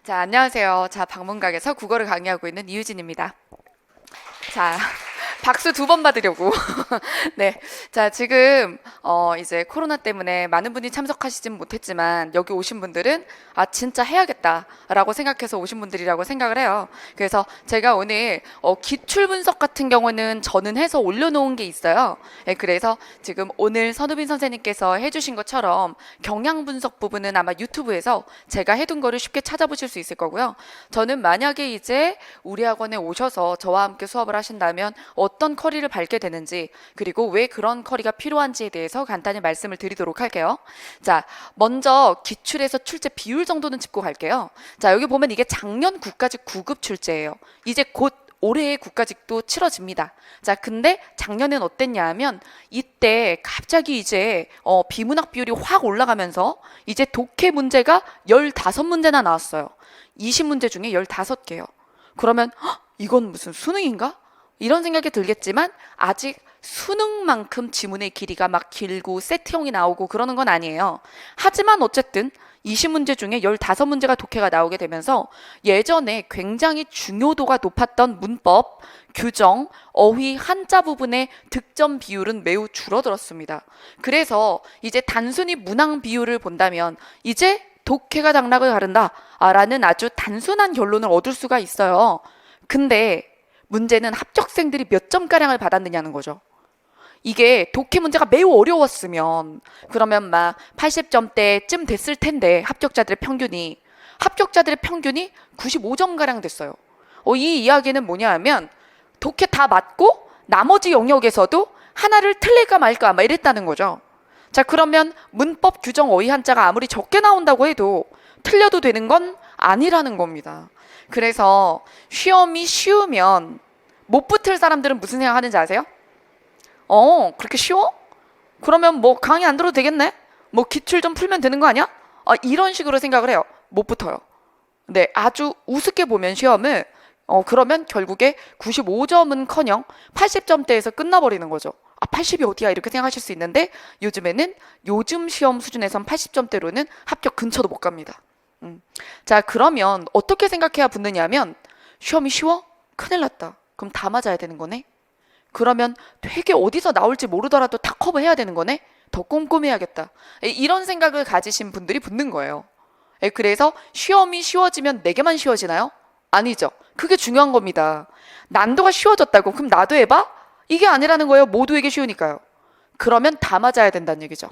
자, 안녕하세요. 자, 방문각에서 국어를 강의하고 있는 이유진입니다. 자, 박수 2번 받으려고. 네. 자, 지금, 이제 코로나 때문에 많은 분이 참석하시진 못했지만, 여기 오신 분들은, 아, 진짜 해야겠다라고 생각해서 오신 분들이라고 생각을 해요. 그래서 제가 오늘, 기출 분석 같은 경우는 저는 해서 올려놓은 게 있어요. 예, 그래서 지금 오늘 선우빈 선생님께서 해주신 것처럼 경향 분석 부분은 아마 유튜브에서 제가 해둔 거를 쉽게 찾아보실 수 있을 거고요. 저는 만약에 이제 우리 학원에 오셔서 저와 함께 수업을 하신다면 어떤 커리를 밟게 되는지 그리고 왜 그런 커리가 필요한지에 대해서 간단히 말씀을 드리도록 할게요. 자, 먼저 기출에서 출제 비율 정도는 짚고 갈게요. 자, 여기 보면 이게 작년 국가직 9급 출제예요. 이제 곧 올해의 국가직도 치러집니다. 자, 근데 작년엔 어땠냐 하면 이때 갑자기 이제 비문학 비율이 확 올라가면서 이제 독해 문제가 15문제나 나왔어요. 20문제 중에 15개요. 그러면 이건 무슨 수능인가? 이런 생각이 들겠지만 아직 수능만큼 지문의 길이가 막 길고 세트형이 나오고 그러는 건 아니에요. 하지만 어쨌든 20문제 중에 15문제가 독해가 나오게 되면서 예전에 굉장히 중요도가 높았던 문법, 규정, 어휘, 한자 부분의 득점 비율은 매우 줄어들었습니다. 그래서 이제 단순히 문항 비율을 본다면 이제 독해가 당락을 가른다라는 아주 단순한 결론을 얻을 수가 있어요. 근데 문제는 합격생들이 몇 점가량을 받았느냐는 거죠. 이게 독해 문제가 매우 어려웠으면 그러면 막 80점대쯤 됐을 텐데 합격자들의 평균이 95점가량 됐어요. 이 이야기는 뭐냐 하면 독해 다 맞고 나머지 영역에서도 하나를 틀릴까 말까 막 이랬다는 거죠. 자, 그러면 문법 규정 어휘 한자가 아무리 적게 나온다고 해도 틀려도 되는 건 아니라는 겁니다. 그래서 시험이 쉬우면 못 붙을 사람들은 무슨 생각하는지 아세요? 그렇게 쉬워? 그러면 뭐 강의 안 들어도 되겠네? 뭐 기출 좀 풀면 되는 거 아니야? 이런 식으로 생각을 해요. 못 붙어요. 네, 아주 우습게 보면 시험을 그러면 결국에 95점은커녕 80점대에서 끝나버리는 거죠. 80이 어디야? 이렇게 생각하실 수 있는데 요즘 시험 수준에선 80점대로는 합격 근처도 못 갑니다. 자, 그러면 어떻게 생각해야 붙느냐면 시험이 쉬워? 큰일 났다. 그럼 다 맞아야 되는 거네? 그러면 되게 어디서 나올지 모르더라도 다 커버해야 되는 거네? 더 꼼꼼히 해야겠다. 이런 생각을 가지신 분들이 붙는 거예요. 그래서 시험이 쉬워지면 내게만 쉬워지나요? 아니죠. 그게 중요한 겁니다. 난도가 쉬워졌다고 그럼 나도 해봐? 이게 아니라는 거예요. 모두에게 쉬우니까요. 그러면 다 맞아야 된다는 얘기죠.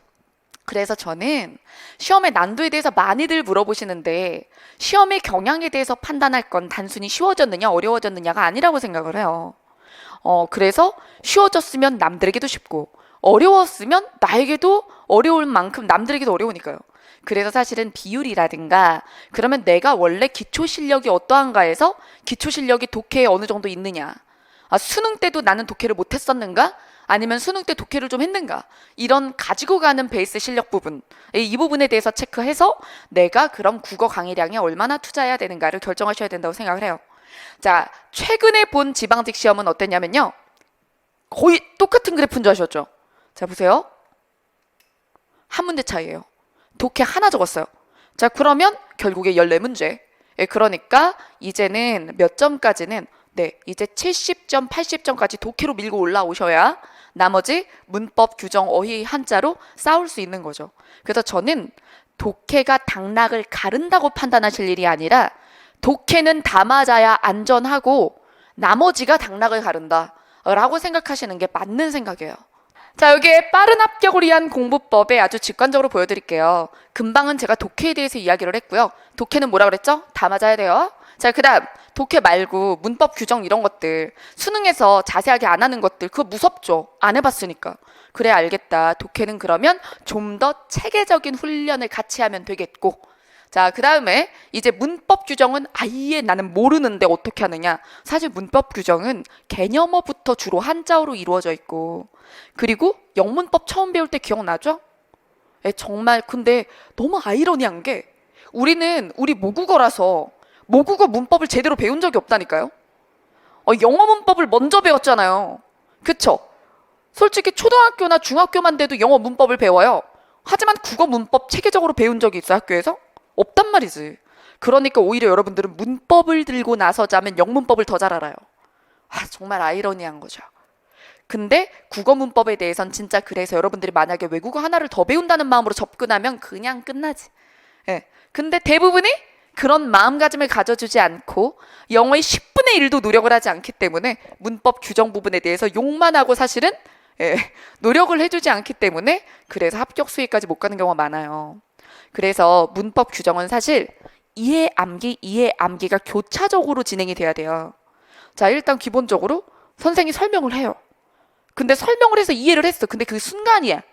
그래서 저는 시험의 난도에 대해서 많이들 물어보시는데 시험의 경향에 대해서 판단할 건 단순히 쉬워졌느냐 어려워졌느냐가 아니라고 생각을 해요. 그래서 쉬워졌으면 남들에게도 쉽고 어려웠으면 나에게도 어려울 만큼 남들에게도 어려우니까요. 그래서 사실은 비율이라든가 그러면 내가 원래 기초 실력이 어떠한가 해서 기초 실력이 독해에 어느 정도 있느냐. 수능 때도 나는 독해를 못했었는가? 아니면 수능 때 독해를 좀 했는가? 이런 가지고 가는 베이스 실력 부분, 이 부분에 대해서 체크해서 내가 그럼 국어 강의량에 얼마나 투자해야 되는가를 결정하셔야 된다고 생각을 해요. 자, 최근에 본 지방직 시험은 어땠냐면요. 거의 똑같은 그래프인 줄 아셨죠? 자, 보세요. 한 문제 차이예요. 독해 하나 적었어요. 자, 그러면 결국에 14문제. 그러니까 이제는 몇 점까지는 이제 70점, 80점까지 독해로 밀고 올라오셔야 나머지 문법, 규정, 어휘, 한자로 싸울 수 있는 거죠. 그래서 저는 독해가 당락을 가른다고 판단하실 일이 아니라 독해는 다 맞아야 안전하고 나머지가 당락을 가른다 라고 생각하시는 게 맞는 생각이에요. 자, 여기에 빠른 합격을 위한 공부법에 아주 직관적으로 보여드릴게요. 금방은 제가 독해에 대해서 이야기를 했고요. 독해는 뭐라 그랬죠? 다 맞아야 돼요. 자, 그 다음 독해 말고 문법 규정 이런 것들 수능에서 자세하게 안 하는 것들 그거 무섭죠? 안 해봤으니까. 그래 알겠다. 독해는 그러면 좀 더 체계적인 훈련을 같이 하면 되겠고 자, 그 다음에 이제 문법 규정은 아예 나는 모르는데 어떻게 하느냐. 사실 문법 규정은 개념어부터 주로 한자어로 이루어져 있고 그리고 영문법 처음 배울 때 기억나죠? 정말 근데 너무 아이러니한 게 우리 모국어라서 모국어 문법을 제대로 배운 적이 없다니까요. 영어 문법을 먼저 배웠잖아요. 그쵸? 솔직히 초등학교나 중학교만 돼도 영어 문법을 배워요. 하지만 국어 문법 체계적으로 배운 적이 있어 학교에서? 없단 말이지. 그러니까 오히려 여러분들은 문법을 들고 나서자면 영문법을 더 잘 알아요. 정말 아이러니한 거죠. 근데 국어 문법에 대해선 진짜 그래서 여러분들이 만약에 외국어 하나를 더 배운다는 마음으로 접근하면 그냥 끝나지. 예. 근데 대부분이 그런 마음가짐을 가져주지 않고 영어의 10분의 1도 노력을 하지 않기 때문에 문법 규정 부분에 대해서 욕만 하고 사실은 노력을 해주지 않기 때문에 그래서 합격 수위까지 못 가는 경우가 많아요. 그래서 문법 규정은 사실 이해 암기가 교차적으로 진행이 돼야 돼요. 자, 일단 기본적으로 선생님이 설명을 해요. 근데 설명을 해서 이해를 했어. 근데 그 순간이야.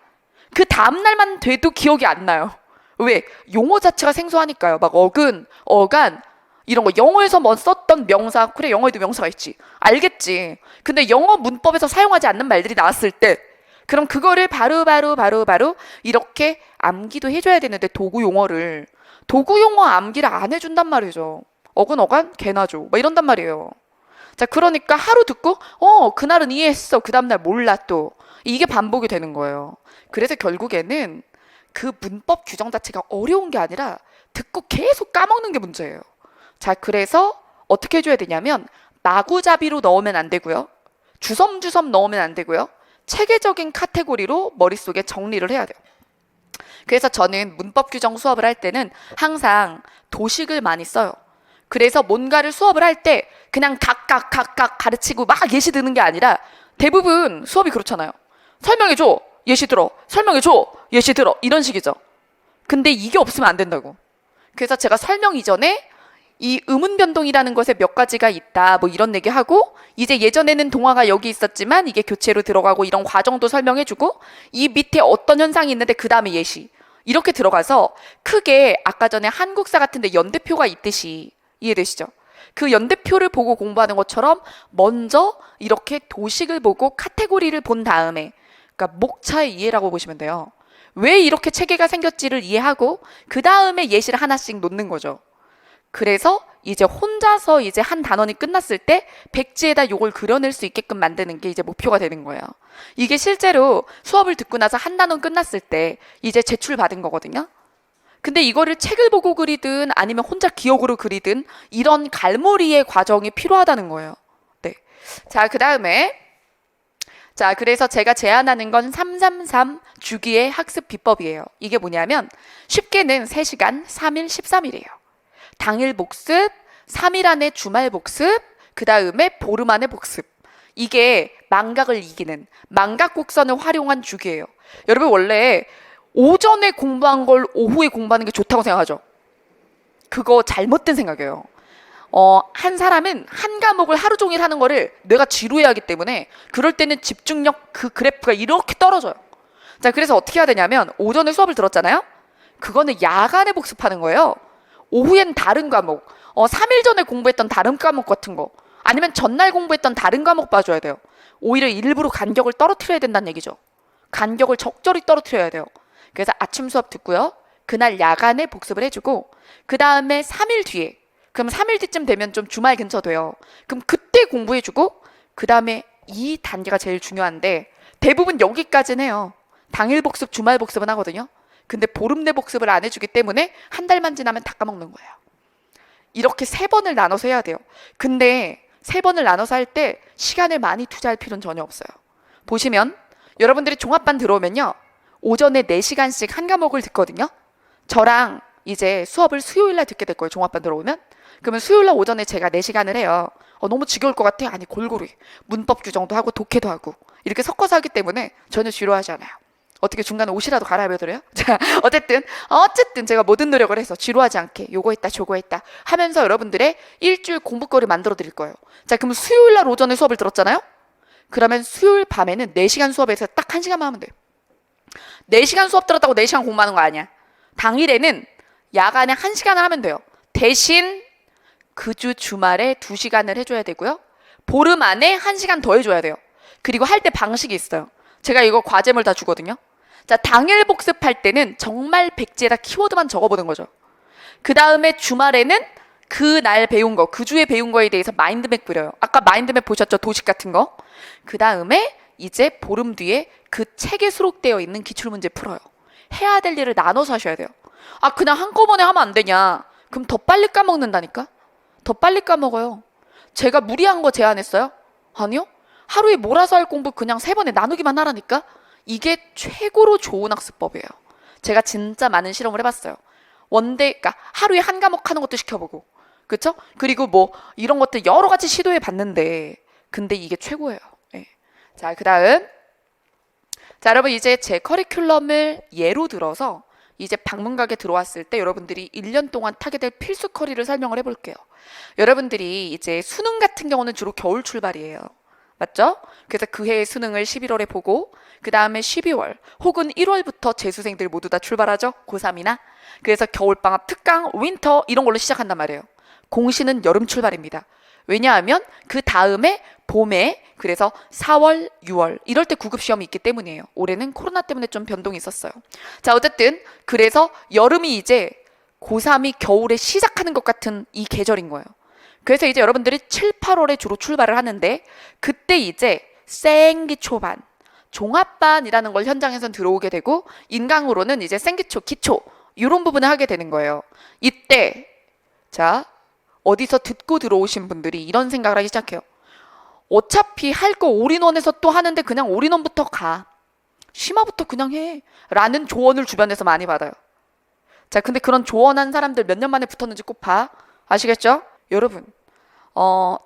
그 다음날만 돼도 기억이 안 나요. 왜? 용어 자체가 생소하니까요. 막 어근, 어간 이런 거 영어에서 뭐 썼던 명사, 그래 영어에도 명사가 있지. 알겠지. 근데 영어 문법에서 사용하지 않는 말들이 나왔을 때 그럼 그거를 바로 이렇게 암기도 해줘야 되는데 도구 용어 암기를 안 해준단 말이죠. 어근, 어간, 개나죠. 막 이런단 말이에요. 자, 그러니까 하루 듣고 그날은 이해했어. 그 다음날 몰라 또. 이게 반복이 되는 거예요. 그래서 결국에는 그 문법 규정 자체가 어려운 게 아니라 듣고 계속 까먹는 게 문제예요. 자, 그래서 어떻게 해줘야 되냐면 마구잡이로 넣으면 안 되고요. 주섬주섬 넣으면 안 되고요. 체계적인 카테고리로 머릿속에 정리를 해야 돼요. 그래서 저는 문법 규정 수업을 할 때는 항상 도식을 많이 써요. 그래서 뭔가를 수업을 할 때 그냥 각각 가르치고 막 예시 드는 게 아니라 대부분 수업이 그렇잖아요. 설명해줘, 예시 들어. 설명해줘, 예시 들어. 이런 식이죠. 근데 이게 없으면 안 된다고. 그래서 제가 설명 이전에 이 음운 변동이라는 것에 몇 가지가 있다 뭐 이런 얘기하고 이제 예전에는 동화가 여기 있었지만 이게 교체로 들어가고 이런 과정도 설명해주고 이 밑에 어떤 현상이 있는데 그 다음에 예시 이렇게 들어가서 크게 아까 전에 한국사 같은데 연대표가 있듯이 이해되시죠? 그 연대표를 보고 공부하는 것처럼 먼저 이렇게 도식을 보고 카테고리를 본 다음에 그러니까 목차의 이해라고 보시면 돼요. 왜 이렇게 체계가 생겼지를 이해하고 그 다음에 예시를 하나씩 놓는 거죠. 그래서 이제 혼자서 이제 한 단원이 끝났을 때 백지에다 요걸 그려낼 수 있게끔 만드는 게 이제 목표가 되는 거예요. 이게 실제로 수업을 듣고 나서 한 단원 끝났을 때 이제 제출 받은 거거든요. 근데 이거를 책을 보고 그리든 아니면 혼자 기억으로 그리든 이런 갈무리의 과정이 필요하다는 거예요. 네. 자, 그래서 제가 제안하는 건 333 주기의 학습 비법이에요. 이게 뭐냐면 쉽게는 3시간 3일 13일이에요. 당일 복습, 3일 안에 주말 복습, 그 다음에 보름 안에 복습. 이게 망각을 이기는 망각 곡선을 활용한 주기예요. 여러분 원래 오전에 공부한 걸 오후에 공부하는 게 좋다고 생각하죠? 그거 잘못된 생각이에요. 한 사람은 한 과목을 하루 종일 하는 거를 뇌가 지루해하기 때문에 그럴 때는 집중력 그 그래프가 이렇게 떨어져요. 자, 그래서 어떻게 해야 되냐면 오전에 수업을 들었잖아요? 그거는 야간에 복습하는 거예요. 오후엔 다른 과목, 3일 전에 공부했던 다른 과목 같은 거 아니면 전날 공부했던 다른 과목 봐줘야 돼요. 오히려 일부러 간격을 떨어뜨려야 된다는 얘기죠. 간격을 적절히 떨어뜨려야 돼요. 그래서 아침 수업 듣고요. 그날 야간에 복습을 해주고 그 다음에 3일 뒤에 그럼 3일 뒤쯤 되면 좀 주말 근처 돼요. 그럼 그때 공부해주고 그 다음에 이 단계가 제일 중요한데 대부분 여기까지는 해요. 당일 복습, 주말 복습은 하거든요. 근데 보름 내 복습을 안 해주기 때문에 한 달만 지나면 다 까먹는 거예요. 이렇게 3번을 나눠서 해야 돼요. 근데 3번을 나눠서 할 때 시간을 많이 투자할 필요는 전혀 없어요. 보시면 여러분들이 종합반 들어오면요. 오전에 4시간씩 한 과목을 듣거든요. 저랑 이제 수업을 수요일날 듣게 될 거예요. 종합반 들어오면. 그러면 수요일날 오전에 제가 4시간을 해요. 너무 지겨울 것 같아? 아니 골고루 문법 규정도 하고 독해도 하고 이렇게 섞어서 하기 때문에 전혀 지루하지 않아요. 어떻게 중간에 옷이라도 갈아입어드려요? 자, 어쨌든 제가 모든 노력을 해서 지루하지 않게 요거 했다 저거 했다 하면서 여러분들의 일주일 공부거리 만들어 드릴 거예요. 자, 그럼 수요일날 오전에 수업을 들었잖아요? 그러면 수요일 밤에는 4시간 수업에서 딱 1시간만 하면 돼요. 4시간 수업 들었다고 4시간 공부하는 거 아니야. 당일에는 야간에 1시간을 하면 돼요. 대신 그 주 주말에 2시간을 해줘야 되고요. 보름 안에 1시간 더 해줘야 돼요. 그리고 할 때 방식이 있어요. 제가 이거 과제물 다 주거든요. 자, 당일 복습할 때는 정말 백지에다 키워드만 적어보는 거죠. 그 다음에 주말에는 그날 배운 거, 그 주에 배운 거에 대해서 마인드맵 그려요. 아까 마인드맵 보셨죠? 도식 같은 거. 그 다음에 이제 보름 뒤에 그 책에 수록되어 있는 기출문제 풀어요. 해야 될 일을 나눠서 하셔야 돼요. 그냥 한꺼번에 하면 안 되냐? 그럼 더 빨리 까먹는다니까? 더 빨리 까먹어요. 제가 무리한 거 제안했어요? 아니요. 하루에 몰아서 할 공부 그냥 3번에 나누기만 하라니까? 이게 최고로 좋은 학습법이에요. 제가 진짜 많은 실험을 해봤어요. 그러니까 하루에 한 과목 하는 것도 시켜보고, 그쵸? 그리고 뭐 이런 것들 여러 가지 시도해 봤는데, 근데 이게 최고예요. 예. 자, 그 다음. 자, 여러분 이제 제 커리큘럼을 예로 들어서 이제 방문각에 들어왔을 때 여러분들이 1년 동안 타게 될 필수 커리를 설명을 해볼게요. 여러분들이 이제 수능 같은 경우는 주로 겨울 출발이에요. 맞죠? 그래서 그 해의 수능을 11월에 보고 그 다음에 12월 혹은 1월부터 재수생들 모두 다 출발하죠. 고3이나. 그래서 겨울방학 특강, 윈터 이런 걸로 시작한단 말이에요. 공시는 여름 출발입니다. 왜냐하면 그 다음에 봄에 그래서 4월, 6월 이럴 때 구급 시험이 있기 때문이에요. 올해는 코로나 때문에 좀 변동이 있었어요. 자, 어쨌든 그래서 여름이 이제 고3이 겨울에 시작하는 것 같은 이 계절인 거예요. 그래서 이제 여러분들이 7, 8월에 주로 출발을 하는데 그때 이제 생기초반, 종합반이라는 걸 현장에선 들어오게 되고 인강으로는 이제 생기초, 기초 이런 부분을 하게 되는 거예요. 이때 자 어디서 듣고 들어오신 분들이 이런 생각을 하기 시작해요. 어차피 할 거 올인원에서 또 하는데 그냥 올인원부터 가. 심화부터 그냥 해. 라는 조언을 주변에서 많이 받아요. 자, 근데 그런 조언한 사람들 몇 년 만에 붙었는지 꼭 봐. 아시겠죠? 여러분,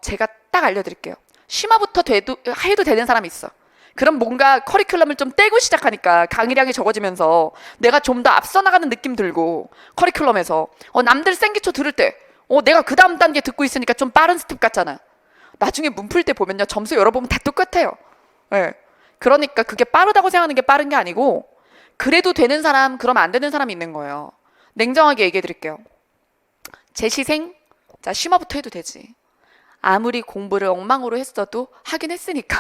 제가 딱 알려드릴게요. 심화부터 해도 되는 사람이 있어. 그럼 뭔가 커리큘럼을 좀 떼고 시작하니까 강의량이 적어지면서 내가 좀 더 앞서 나가는 느낌 들고 커리큘럼에서 남들 생기초 들을 때 내가 그 다음 단계 듣고 있으니까 좀 빠른 스텝 같잖아. 나중에 문 풀 때 보면요. 점수 열어보면 다 똑같아요. 네. 그러니까 그게 빠르다고 생각하는 게 빠른 게 아니고 그래도 되는 사람, 그러면 안 되는 사람이 있는 거예요. 냉정하게 얘기해 드릴게요. 제 시생, 자, 심화부터 해도 되지. 아무리 공부를 엉망으로 했어도 하긴 했으니까.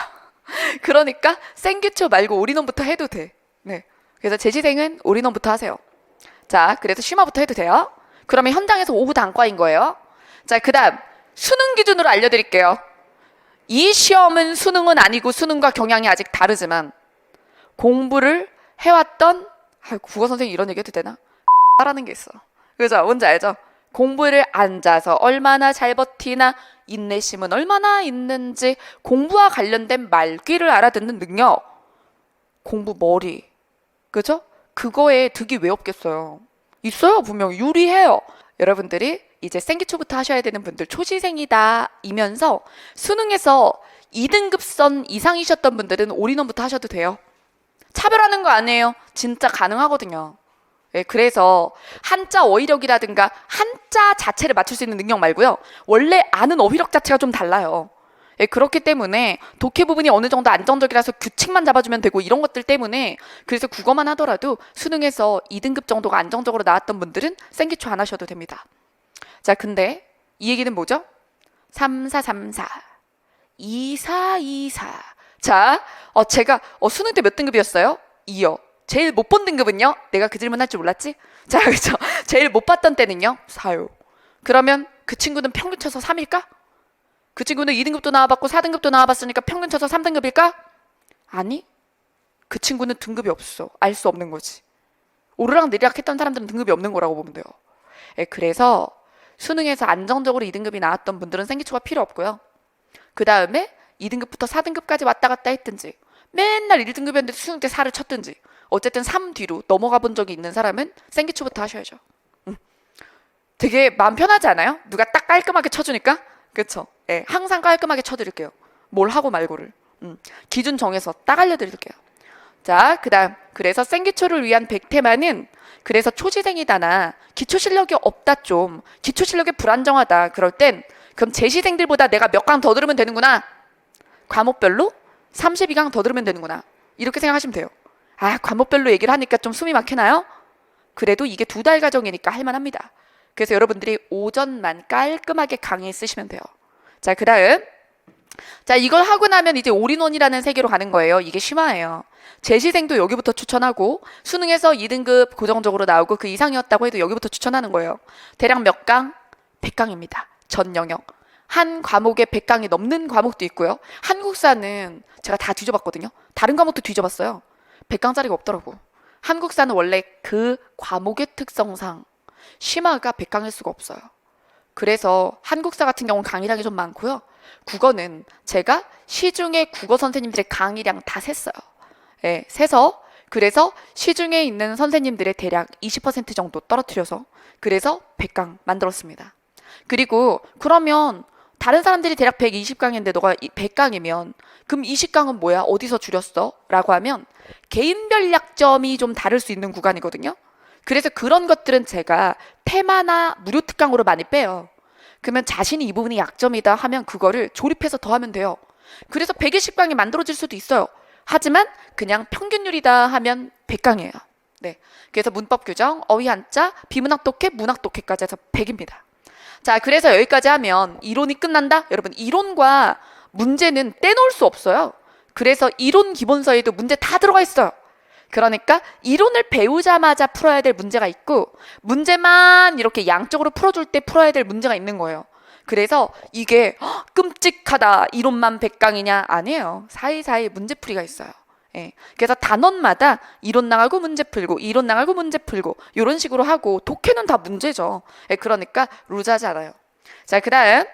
그러니까 생기초 말고 올인원부터 해도 돼. 네. 그래서 제 시생은 올인원부터 하세요. 자, 그래서 심화부터 해도 돼요. 그러면 현장에서 오후 단과인 거예요. 자, 그 다음 수능 기준으로 알려드릴게요. 이 시험은 수능은 아니고 수능과 경향이 아직 다르지만 공부를 해왔던 국어 선생님 이런 얘기 해도 되나? 라는 게 있어. 그죠? 뭔지 알죠? 공부를 앉아서 얼마나 잘 버티나 인내심은 얼마나 있는지 공부와 관련된 말귀를 알아듣는 능력 공부 머리 그죠? 그거에 득이 왜 없겠어요? 있어요. 분명 유리해요. 여러분들이 이제 생기초부터 하셔야 되는 분들 초시생이다 이면서 수능에서 2등급선 이상이셨던 분들은 올인원부터 하셔도 돼요. 차별하는 거 아니에요. 진짜 가능하거든요. 예, 그래서 한자 어휘력이라든가 한자 자체를 맞출 수 있는 능력 말고요. 원래 아는 어휘력 자체가 좀 달라요. 예, 그렇기 때문에 독해 부분이 어느 정도 안정적이라서 규칙만 잡아주면 되고 이런 것들 때문에 그래서 국어만 하더라도 수능에서 2등급 정도가 안정적으로 나왔던 분들은 생기초 안 하셔도 됩니다. 자, 근데 이 얘기는 뭐죠? 3434, 2424. 자, 제가 수능 때 몇 등급이었어요? 2요. 제일 못 본 등급은요? 내가 그 질문 할 줄 몰랐지? 자, 그렇죠. 제일 못 봤던 때는요? 4요. 그러면 그 친구는 평균 쳐서 3일까? 그 친구는 2등급도 나와봤고 4등급도 나와봤으니까 평균 쳐서 3등급일까? 아니, 그 친구는 등급이 없어. 알 수 없는 거지. 오르락 내리락 했던 사람들은 등급이 없는 거라고 보면 돼요. 예, 그래서 수능에서 안정적으로 2등급이 나왔던 분들은 생기초가 필요 없고요. 그 다음에 2등급부터 4등급까지 왔다 갔다 했든지 맨날 1등급이었는데 수능 때 4를 쳤든지 어쨌든 3 뒤로 넘어가 본 적이 있는 사람은 생기초부터 하셔야죠. 되게 마음 편하지 않아요? 누가 딱 깔끔하게 쳐주니까? 그렇죠? 예, 항상 깔끔하게 쳐드릴게요. 뭘 하고 말고를. 기준 정해서 딱 알려드릴게요. 자, 그 다음 그래서 생기초를 위한 백테마는 그래서 초시생이다나 기초 실력이 없다 좀 기초 실력이 불안정하다 그럴 땐 그럼 재시생들보다 내가 몇 강 더 들으면 되는구나. 과목별로 32강 더 들으면 되는구나. 이렇게 생각하시면 돼요. 과목별로 얘기를 하니까 좀 숨이 막히나요? 그래도 이게 2달 과정이니까 할만합니다. 그래서 여러분들이 오전만 깔끔하게 강의 쓰시면 돼요. 자, 그 다음 자, 이걸 하고 나면 이제 올인원이라는 세계로 가는 거예요. 이게 심화예요. 재시생도 여기부터 추천하고 수능에서 2등급 고정적으로 나오고 그 이상이었다고 해도 여기부터 추천하는 거예요. 대략 몇 강? 100강입니다. 전 영역. 한 과목에 100강이 넘는 과목도 있고요. 한국사는 제가 다 뒤져봤거든요. 다른 과목도 뒤져봤어요. 100강짜리가 없더라고. 한국사는 원래 그 과목의 특성상 심화가 100강일 수가 없어요. 그래서 한국사 같은 경우는 강의량이 좀 많고요. 국어는 제가 시중에 국어 선생님들의 강의량 다 셌어요. 예, 세서 그래서 시중에 있는 선생님들의 대략 20% 정도 떨어뜨려서 그래서 100강 만들었습니다. 그리고 그러면 다른 사람들이 대략 120강인데 너가 100강이면 그럼 20강은 뭐야? 어디서 줄였어? 라고 하면 개인별 약점이 좀 다를 수 있는 구간이거든요. 그래서 그런 것들은 제가 테마나 무료 특강으로 많이 빼요. 그러면 자신이 이 부분이 약점이다 하면 그거를 조립해서 더 하면 돼요. 그래서 120강이 만들어질 수도 있어요. 하지만 그냥 평균율이다 하면 100강이에요. 네. 그래서 문법 규정, 어휘 한자, 비문학 독해, 문학 독해까지 해서 100입니다. 자, 그래서 여기까지 하면 이론이 끝난다? 여러분, 이론과 문제는 떼놓을 수 없어요. 그래서 이론 기본서에도 문제 다 들어가 있어요. 그러니까 이론을 배우자마자 풀어야 될 문제가 있고 문제만 이렇게 양쪽으로 풀어줄 때 풀어야 될 문제가 있는 거예요. 그래서 이게 끔찍하다 이론만 100강이냐 아니에요. 사이사이 문제풀이가 있어요. 예. 그래서 단원마다 이론 나가고 문제 풀고 이론 나가고 문제 풀고 이런 식으로 하고 독해는 다 문제죠. 예. 그러니까 루즈하지 않아요. 자, 그다음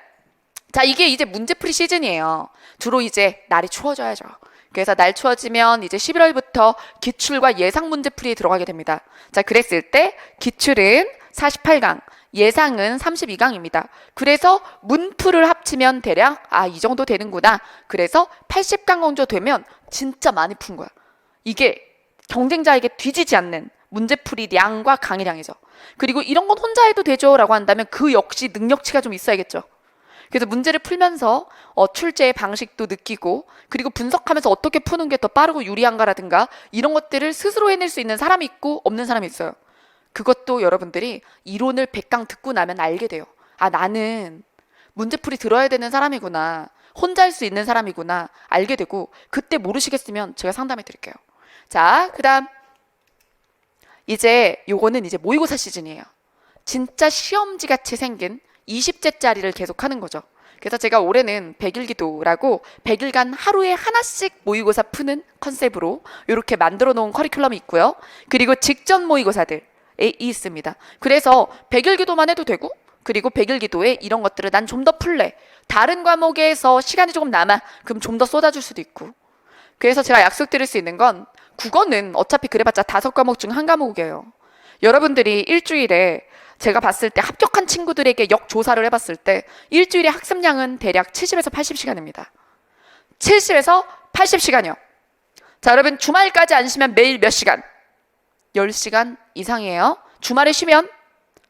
자, 이게 이제 문제풀이 시즌이에요. 주로 이제 날이 추워져야죠. 그래서 날 추워지면 이제 11월부터 기출과 예상 문제풀이에 들어가게 됩니다. 자, 그랬을 때 기출은 48강, 예상은 32강입니다. 그래서 문풀을 합치면 대략 이 정도 되는구나. 그래서 80강 정도 되면 진짜 많이 푼 거야. 이게 경쟁자에게 뒤지지 않는 문제풀이량과 강의량이죠. 그리고 이런 건 혼자 해도 되죠 라고 한다면 그 역시 능력치가 좀 있어야겠죠. 그래서 문제를 풀면서 출제의 방식도 느끼고 그리고 분석하면서 어떻게 푸는 게 더 빠르고 유리한가라든가 이런 것들을 스스로 해낼 수 있는 사람이 있고 없는 사람이 있어요. 그것도 여러분들이 이론을 100강 듣고 나면 알게 돼요. 나는 문제풀이 들어야 되는 사람이구나. 혼자 할 수 있는 사람이구나. 알게 되고 그때 모르시겠으면 제가 상담해 드릴게요. 자, 그다음 이제 요거는 이제 모의고사 시즌이에요. 진짜 시험지 같이 생긴 20제짜리를 계속 하는 거죠. 그래서 제가 올해는 100일기도라고 100일간 하루에 하나씩 모의고사 푸는 컨셉으로 이렇게 만들어 놓은 커리큘럼이 있고요. 그리고 직전 모의고사들이 있습니다. 그래서 100일기도만 해도 되고 그리고 100일기도에 이런 것들을 난 좀 더 풀래. 다른 과목에서 시간이 조금 남아. 그럼 좀 더 쏟아줄 수도 있고. 그래서 제가 약속드릴 수 있는 건 국어는 어차피 그래봤자 5과목 중 한 과목이에요. 여러분들이 일주일에 제가 봤을 때 합격한 친구들에게 역조사를 해봤을 때 일주일에 학습량은 대략 70에서 80시간입니다. 70에서 80시간이요. 자, 여러분 주말까지 안 쉬면 매일 몇 시간? 10시간 이상이에요. 주말에 쉬면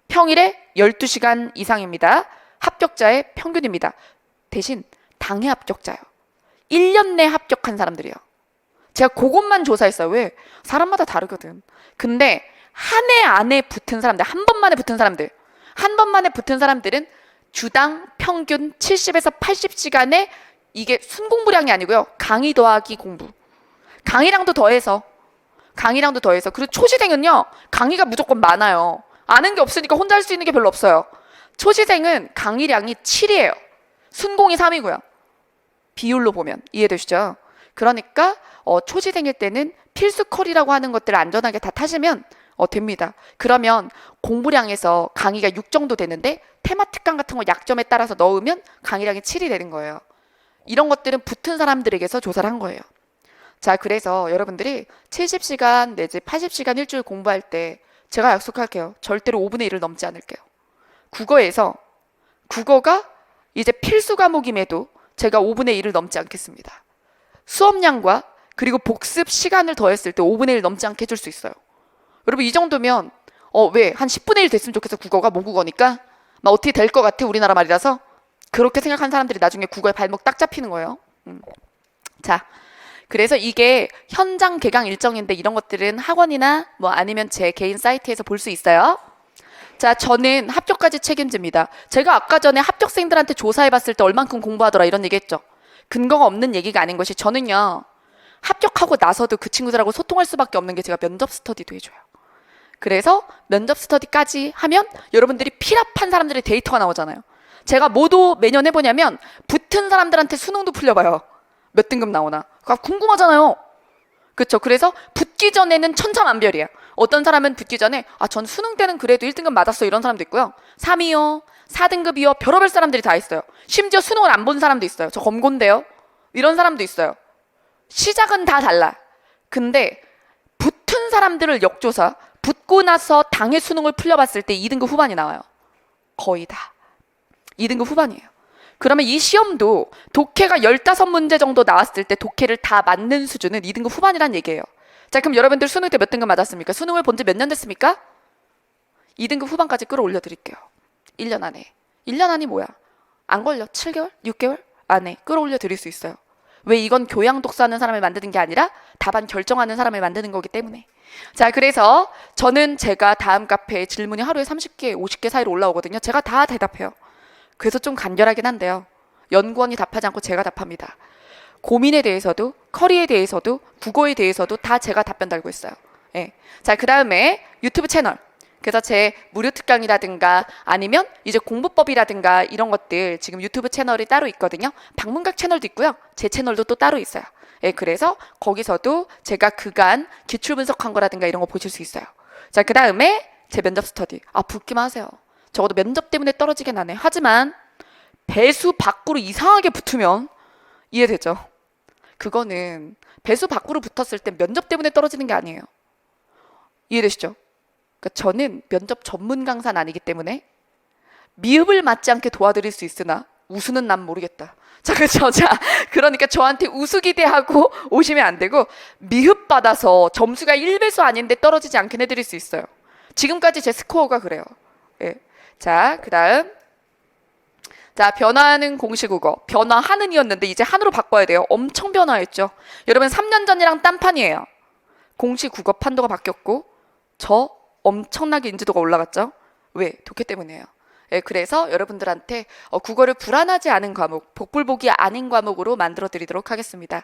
평일에 12시간 이상입니다. 합격자의 평균입니다. 대신 당해 합격자요. 1년 내 합격한 사람들이요. 제가 그것만 조사했어요. 왜? 사람마다 다르거든. 근데 한 해 안에 붙은 사람들, 한 번만에 붙은 사람들, 한 번만에 붙은 사람들은 주당 평균 70에서 80시간에 이게 순공부량이 아니고요. 강의 더하기 공부. 강의량도 더해서. 그리고 초시생은요. 강의가 무조건 많아요. 아는 게 없으니까 혼자 할 수 있는 게 별로 없어요. 초시생은 강의량이 7이에요. 순공이 3이고요. 비율로 보면 이해되시죠? 그러니까 초시생일 때는 필수컬이라고 하는 것들을 안전하게 다 타시면 됩니다. 그러면 공부량에서 강의가 6 정도 되는데 테마 특강 같은 거 약점에 따라서 넣으면 강의량이 7이 되는 거예요. 이런 것들은 붙은 사람들에게서 조사를 한 거예요. 자, 그래서 여러분들이 70시간 내지 80시간 일주일 공부할 때 제가 약속할게요. 절대로 5분의 1을 넘지 않을게요. 국어가 이제 필수 과목임에도 제가 5분의 1을 넘지 않겠습니다. 수업량과 그리고 복습 시간을 더했을 때 5분의 1 넘지 않게 해줄 수 있어요. 여러분 이 정도면 왜? 한 10분의 1 됐으면 좋겠어. 국어가 모국어니까 막 어떻게 될 것 같아 우리나라 말이라서. 그렇게 생각하는 사람들이 나중에 국어에 발목 딱 잡히는 거예요. 자, 그래서 이게 현장 개강 일정인데 이런 것들은 학원이나 뭐 아니면 제 개인 사이트에서 볼 수 있어요. 자, 저는 합격까지 책임집니다. 제가 아까 전에 합격생들한테 조사해봤을 때 얼만큼 공부하더라 이런 얘기했죠. 근거가 없는 얘기가 아닌 것이 저는요. 합격하고 나서도 그 친구들하고 소통할 수밖에 없는 게 제가 면접 스터디도 해줘요. 그래서 면접 스터디까지 하면 여러분들이 필합한 사람들의 데이터가 나오잖아요. 제가 뭐도 매년 해보냐면 붙은 사람들한테 수능도 풀려봐요. 몇 등급 나오나. 그거 궁금하잖아요. 그렇죠. 그래서 붙기 전에는 천차만별이야. 어떤 사람은 붙기 전에 전 수능 때는 그래도 1등급 맞았어 이런 사람도 있고요. 3위요, 4등급이요, 별의별 사람들이 다 있어요. 심지어 수능을 안 본 사람도 있어요. 저 검고인데요. 이런 사람도 있어요. 시작은 다 달라. 근데 붙은 사람들을 역조사, 붙고 나서 당해 수능을 풀려봤을 때 2등급 후반이 나와요. 거의 다 2등급 후반이에요. 그러면 이 시험도 독해가 15문제 정도 나왔을 때 독해를 다 맞는 수준은 2등급 후반이란 얘기예요. 자, 그럼 여러분들 수능 때 몇 등급 맞았습니까? 수능을 본 지 몇 년 됐습니까? 2등급 후반까지 끌어올려 드릴게요. 1년 안에. 1년 안이 뭐야? 안 걸려. 7개월? 6개월? 안에 끌어올려 드릴 수 있어요. 왜? 이건 교양 독서하는 사람을 만드는 게 아니라 답안 결정하는 사람을 만드는 거기 때문에. 자, 그래서 저는 제가 다음 카페에 질문이 하루에 30개, 50개 사이로 올라오거든요. 제가 다 대답해요. 그래서 좀 간결하긴 한데요. 연구원이 답하지 않고 제가 답합니다. 고민에 대해서도, 커리에 대해서도, 국어에 대해서도 다 제가 답변 달고 있어요. 예. 자, 그 다음에 유튜브 채널. 그래서 제 무료 특강이라든가 아니면 이제 공부법이라든가 이런 것들 지금 유튜브 채널이 따로 있거든요. 방문각 채널도 있고요. 제 채널도 또 따로 있어요. 예, 그래서 거기서도 제가 그간 기출 분석한 거라든가 이런 거 보실 수 있어요. 자, 그 다음에 제 면접 스터디. 붙기만 하세요. 적어도 면접 때문에 떨어지긴 하네. 하지만 배수 밖으로 이상하게 붙으면 이해되죠? 그거는 배수 밖으로 붙었을 때 면접 때문에 떨어지는 게 아니에요. 이해되시죠? 그러니까 저는 면접 전문 강사는 아니기 때문에 미흡을 맞지 않게 도와드릴 수 있으나 우수는 난 모르겠다. 자, 그렇죠. 자, 그러니까 저한테 우수 기대하고 오시면 안 되고 미흡 받아서 점수가 1배수 아닌데 떨어지지 않게 해드릴 수 있어요. 지금까지 제 스코어가 그래요. 예. 자, 그 다음. 자, 변화하는 공시국어. 변화하는 이었는데 이제 한으로 바꿔야 돼요. 엄청 변화했죠. 여러분 3년 전이랑 딴판이에요. 공시국어 판도가 바뀌었고 저 엄청나게 인지도가 올라갔죠. 왜? 독해 때문이에요. 예, 그래서 여러분들한테 국어를 불안하지 않은 과목, 복불복이 아닌 과목으로 만들어 드리도록 하겠습니다.